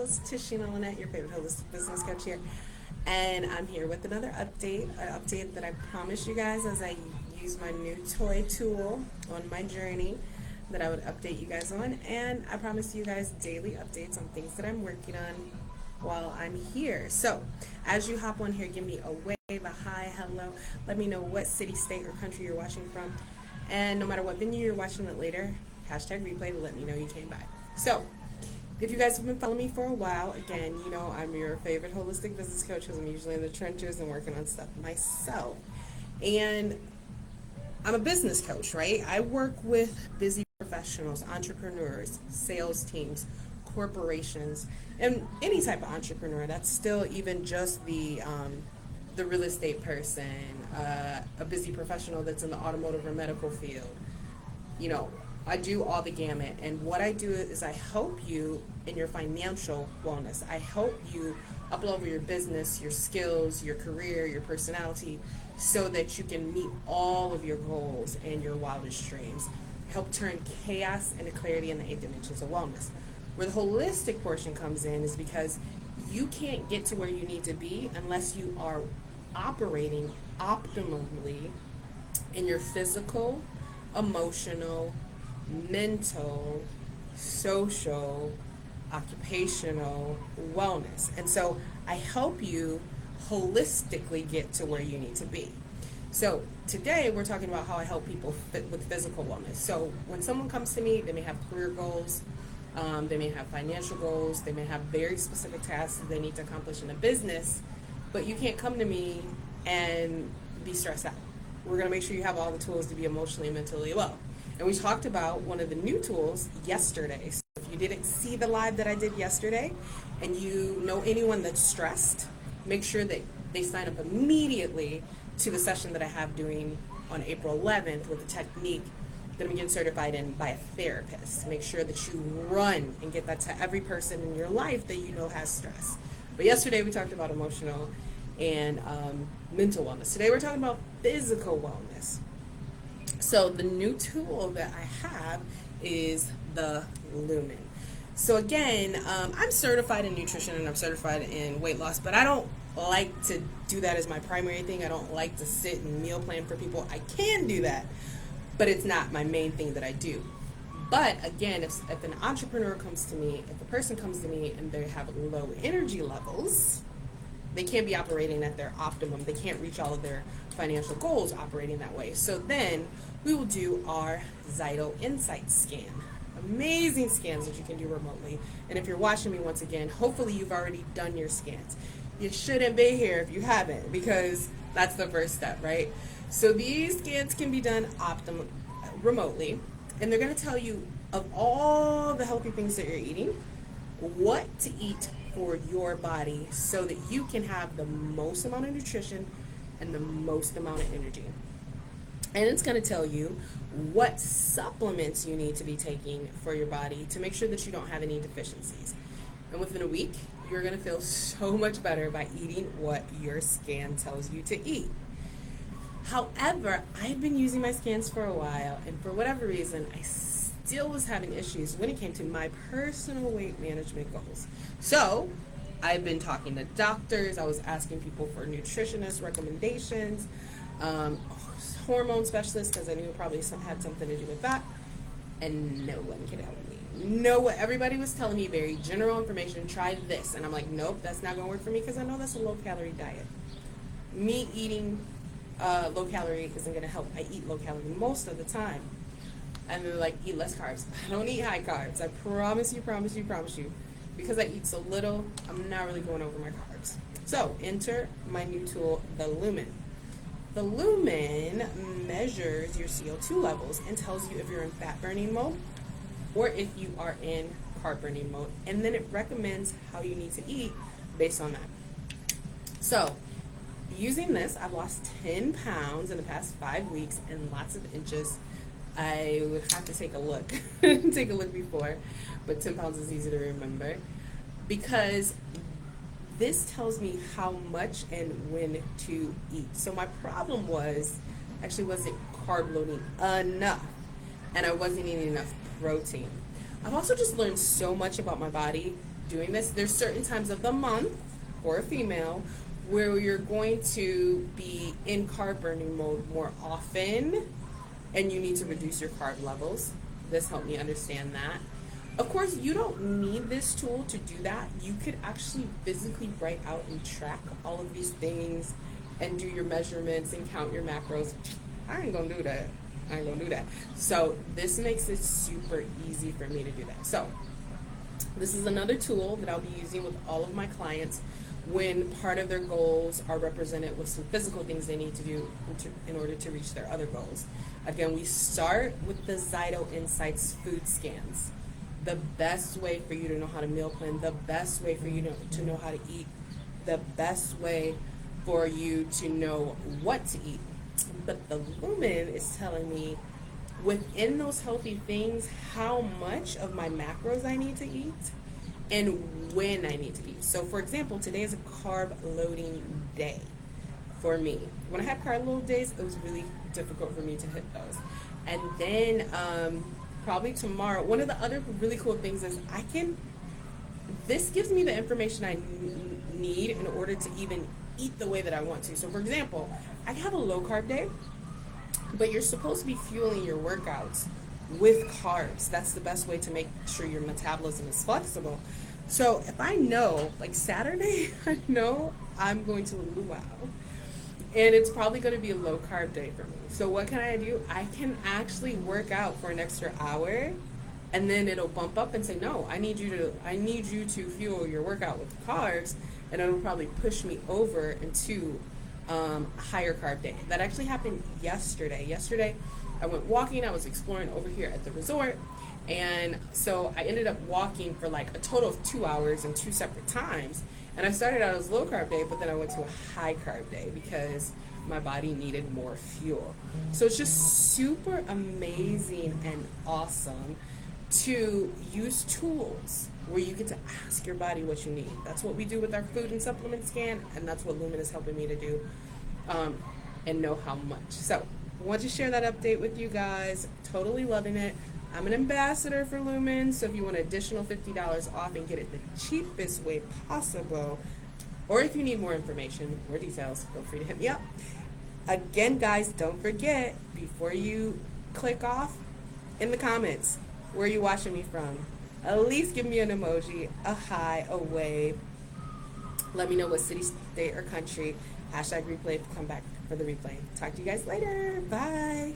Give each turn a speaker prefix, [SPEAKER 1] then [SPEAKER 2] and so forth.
[SPEAKER 1] host, Tishina Lynette, your favorite holistic business coach here. And I'm here with another update, an update that I promised you guys as I use my new toy tool on my journey that I would update you guys on. And I promise you guys daily updates on things that I'm working on while I'm here. So as you hop on here, give me a wave, a hi, hello. Let me know what city, state, or country you're watching from. And no matter what venue you're watching it later, hashtag replay to let me know you came by. So if you guys have been following me for a while, again, you know I'm your favorite holistic business coach because I'm usually in the trenches and working on stuff myself. And I'm a business coach, right? I work with busy professionals, entrepreneurs, sales teams, corporations, and any type of entrepreneur. That's still even just the real estate person, a busy professional that's in the automotive or medical field. You know, I do all the gamut, and what I do is I help you in your financial wellness. I help you up-level your business, your skills, your career, your personality, so that you can meet all of your goals and your wildest dreams. Help turn chaos into clarity in the 8 dimensions of wellness. Where the holistic portion comes in is because you can't get to where you need to be unless you are operating optimally in your physical, emotional, mental, social, occupational wellness. And so I help you holistically get to where you need to be. So today we're talking about how I help people fit with physical wellness. So when someone comes to me, they may have career goals, they may have financial goals, they may have very specific tasks that they need to accomplish in a business, but you can't come to me and be stressed out. We're going to make sure you have all the tools to be emotionally and mentally well. And we talked about one of the new tools yesterday. So if you didn't see the live that I did yesterday and you know anyone that's stressed, make sure that they sign up immediately to the session that I have doing on April 11th with a technique that I'm getting certified in by a therapist. Make sure that you run and get that to every person in your life that you know has stress. But yesterday we talked about emotional and mental wellness. Today we're talking about physical wellness. So the new tool that I have is the Lumen. So again, I'm certified in nutrition and I'm certified in weight loss, but I don't like to do that as my primary thing. I don't like to sit and meal plan for people. I can do that, but it's not my main thing that I do. But again, if an entrepreneur comes to me, if a person comes to me and they have low energy levels, they can't be operating at their optimum. They can't reach all of their financial goals operating that way. So then we will do our Zyto Insight scan. Amazing scans that you can do remotely. And if you're watching me once again, hopefully you've already done your scans. You shouldn't be here if you haven't, because that's the first step, right? So these scans can be done remotely, and they're going to tell you of all the healthy things that you're eating, what to eat for your body so that you can have the most amount of nutrition and the most amount of energy. And it's going to tell you what supplements you need to be taking for your body to make sure that you don't have any deficiencies. And within a week, you're going to feel so much better by eating what your scan tells you to eat. However, I've been using my scans for a while, and for whatever reason, I still was having issues when it came to my personal weight management goals. So I've been talking to doctors. I was asking people for nutritionist recommendations, hormone specialists, because I knew it probably had something to do with that, and no one could help me. No, everybody was telling me very general information. Try this, and I'm like, nope, that's not going to work for me because I know that's a low-calorie diet. Me eating low calorie isn't going to help. I eat low calorie most of the time. And they're like, eat less carbs. I don't eat high carbs. I promise you. Because I eat so little, I'm not really going over my carbs. So enter my new tool, the Lumen. The Lumen measures your CO2 levels and tells you if you're in fat burning mode or if you are in carb burning mode. And then it recommends how you need to eat based on that. So using this, I've lost 10 pounds in the past 5 weeks and lots of inches. I would have to take a look, before, but 10 pounds is easy to remember because this tells me how much and when to eat. So my problem wasn't carb loading enough, and I wasn't eating enough protein. I've also just learned so much about my body doing this. There's certain times of the month for a female where you're going to be in carb burning mode more often, and you need to reduce your carb levels. This helped me understand that. Of course, you don't need this tool to do that. You could actually physically write out and track all of these things and do your measurements and count your macros. I ain't gonna do that. So this makes it super easy for me to do that. So this is another tool that I'll be using with all of my clients when part of their goals are represented with some physical things they need to do in order to reach their other goals. Again, we start with the Zyto Insights food scans. The best way for you to know how to meal plan, the best way for you to know how to eat, the best way for you to know what to eat. But the Lumen is telling me within those healthy things how much of my macros I need to eat and when I need to eat. So for example, today is a carb loading day for me. When I have carb load days, it was really difficult for me to hit those. And then probably tomorrow, one of the other really cool things is this gives me the information I need in order to even eat the way that I want to. So for example, I have a low carb day, but you're supposed to be fueling your workouts with carbs. That's the best way to make sure your metabolism is flexible. So if I know, like Saturday, I know I'm going to luau, and it's probably going to be a low carb day for me. So what can I do? I can actually work out for an extra hour, and then it'll bump up and say, no, I need you to fuel your workout with carbs, and it'll probably push me over into a higher carb day. That actually happened yesterday. Yesterday, I went walking. I was exploring over here at the resort, and so I ended up walking for like a total of 2 hours in 2 separate times. And I started out as a low carb day, but then I went to a high carb day because my body needed more fuel. So it's just super amazing and awesome to use tools where you get to ask your body what you need. That's what we do with our food and supplement scan, and that's what Lumen is helping me to do, and know how much. So I want to share that update with you guys. Totally loving it. I'm an ambassador for Lumen, so if you want an additional $50 off and get it the cheapest way possible, or if you need more information, more details, feel free to hit me up. Again, guys, don't forget, before you click off, in the comments, where are you watching me from? At least give me an emoji, a hi, a wave. Let me know what city, state, or country. #replay. Come back for the replay. Talk to you guys later. Bye.